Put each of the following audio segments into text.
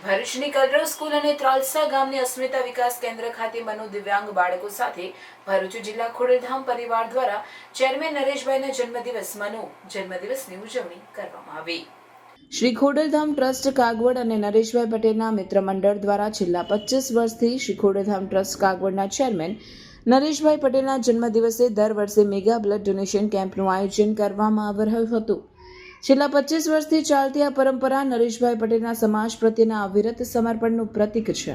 ભરૂચની કલરવ સ્કૂલ અને ત્રાલસા ગામની અસ્મિતા વિકાસ કેન્દ્ર ખાતે મનોદિવ્યાંગ બાળકો સાથે ભરૂચ જિલ્લા ખોડલધામ પરિવાર દ્વારા ચેરમેન નરેશભાઈના જન્મદિવસની ઉજવણી કરવામાં આવી। શ્રી ખોડલધામ ટ્રસ્ટ કાગવડ અને નરેશભાઈ પટેલના મિત્ર મંડળ દ્વારા છેલ્લા 25 વર્ષથી શ્રી ખોડલધામ ટ્રસ્ટ કાગવડના ચેરમેન નરેશભાઈ પટેલના જન્મદિવસે દર વર્ષે મેગા બ્લડ ડોનેશન કેમ્પનું આયોજન કરવામાં આવી રહ્યું હતું। છેલ્લા 25 વર્ષથી ચાલતી આ પરંપરા નરેશભાઈ પટેલના સમાજ પ્રત્યેના અવિરત સમર્પણનું પ્રતીક છે,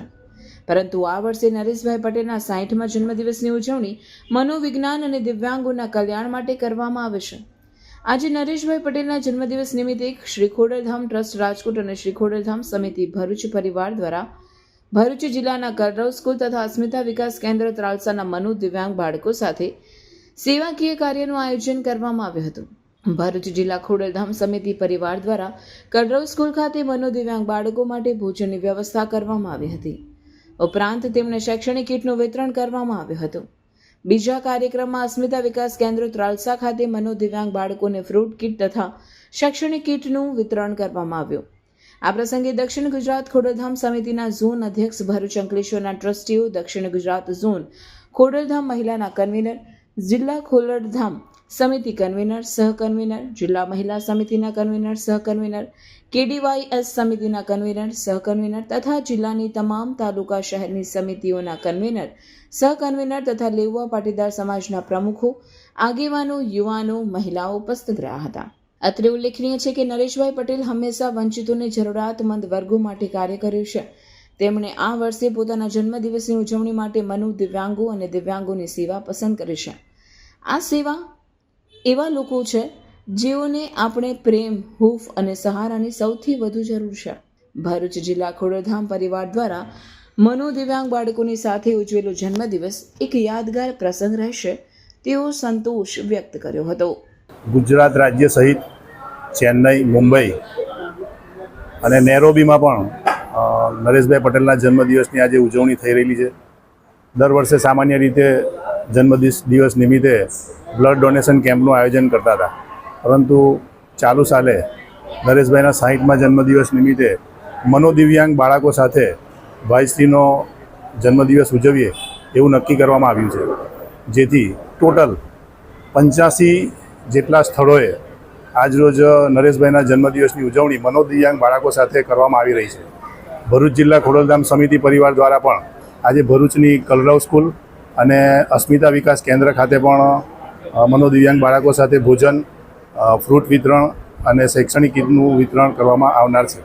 પરંતુ આ વર્ષે નરેશભાઈ પટેલના 60મા જન્મદિવસની ઉજવણી મનોવિજ્ઞાન અને દિવ્યાંગોના કલ્યાણ માટે કરવામાં આવે છે। આજે નરેશભાઈ પટેલના જન્મદિવસ નિમિત્તે શ્રી ખોડલધામ ટ્રસ્ટ રાજકોટ અને શ્રી ખોડલધામ સમિતિ ભરૂચ પરિવાર દ્વારા ભરૂચ જિલ્લાના કલરવ સ્કૂલ તથા અસ્મિતા વિકાસ કેન્દ્ર ત્રાલસાના મનોદિવ્યાંગ બાળકો સાથે સેવાકીય કાર્યનું આયોજન કરવામાં આવ્યું હતું। ભરૂચ જિલ્લા ખોડલધામ સમિતિ પરિવાર દ્વારા કલરવ સ્કૂલ ખાતે મનોદિવ્યાંગ બાળકો માટે ભોજનની વ્યવસ્થા કરવામાં આવી હતી। ઉપરાંત તેમને શૈક્ષણિક કીટનું વિતરણ કરવામાં આવ્યું હતું। બીજા કાર્યક્રમમાં અસ્મિતા વિકાસ કેન્દ્ર ત્રાલસા ખાતે મનોદિવ્યાંગ બાળકોને ફ્રૂટ કીટ તથા શૈક્ષણિક કીટનું વિતરણ કરવામાં આવ્યું। આ પ્રસંગે દક્ષિણ ગુજરાત ખોડલધામ સમિતિના ઝોન અધ્યક્ષ ભરૂચ અંકલેશ્વરના ટ્રસ્ટીઓ, દક્ષિણ ગુજરાત ઝોન ખોડલધામ મહિલાના કન્વીનર, જિલ્લા ખોડલધામ સમિતિ કન્વીનર, સહકન્વીનર, જિલ્લા મહિલા સમિતિના કન્વીનર, સહકન્વીનર, KDYS સમિતિના કન્વીનર, સહકન્વીનર તથા જિલ્લાની તમામ તાલુકા શહેરની સમિતિઓના કન્વીનર, સહકન્વીનર તથા લેઉવા પાટીદાર સમાજના પ્રમુખો, આગેવાનો, યુવાનો, મહિલાઓ ઉપસ્થિત રહ્યા હતા। અત્રે ઉલ્લેખનીય છે કે નરેશભાઈ પટેલ હંમેશા વંચિતોને જરૂરિયાતમંદ વર્ગો માટે કાર્ય કર્યું છે। તેમણે આ વર્ષે પોતાના જન્મદિવસની ઉજવણી માટે મનોદિવ્યાંગો અને દિવ્યાંગોની સેવા પસંદ કરી છે। આ સેવા એવા લોકો છે જેઓને આપણે પ્રેમ, હૂંફ અને સહારાની સૌથી વધુ જરૂર છે। ભરૂચ જિલ્લા ખોડલધામ પરિવાર દ્વારા મનોદિવ્યાંગ બાળકોની સાથે ઉજવેલો જન્મદિવસ એક યાદગાર પ્રસંગ રહેશે તેવો સંતોષ વ્યક્ત કર્યો હતો। ગુજરાત રાજ્ય સહિત ચેન્નઈ, મુંબઈ અને નેરોબીમાં પણ નરેશભાઈ પટેલના જન્મદિવસની આજે ઉજવણી થઈ રહેલી છે। દર વર્ષે સામાન્ય રીતે જન્મદિવસ નિમિત્તે બ્લડ ડોનેશન કેમ્પનું આયોજન કરતા હતા, પરંતુ ચાલુ સાલે નરેશભાઈના 60મા જન્મદિવસ નિમિત્તે મનોદિવ્યાંગ બાળકો સાથે ભાઈશ્રીનો જન્મદિવસ ઉજવીએ એવું નક્કી કરવામાં આવ્યું છે, જેથી ટોટલ 85 જેટલા સ્થળોએ આજરોજ નરેશભાઈના જન્મદિવસની ઉજવણી મનોદિવ્યાંગ બાળકો સાથે કરવામાં આવી રહી છે। ભરૂચ જિલ્લા ખોડલધામ સમિતિ પરિવાર દ્વારા પણ આજે ભરૂચની કલરવ સ્કૂલ અને અસ્મિતા વિકાસ કેન્દ્ર ખાતે પણ મનોદિવ્યાંગ બાળકો સાથે ભોજન, ફ્રૂટ વિતરણ અને શૈક્ષણિક કીટનું વિતરણ કરવામાં આવનાર છે।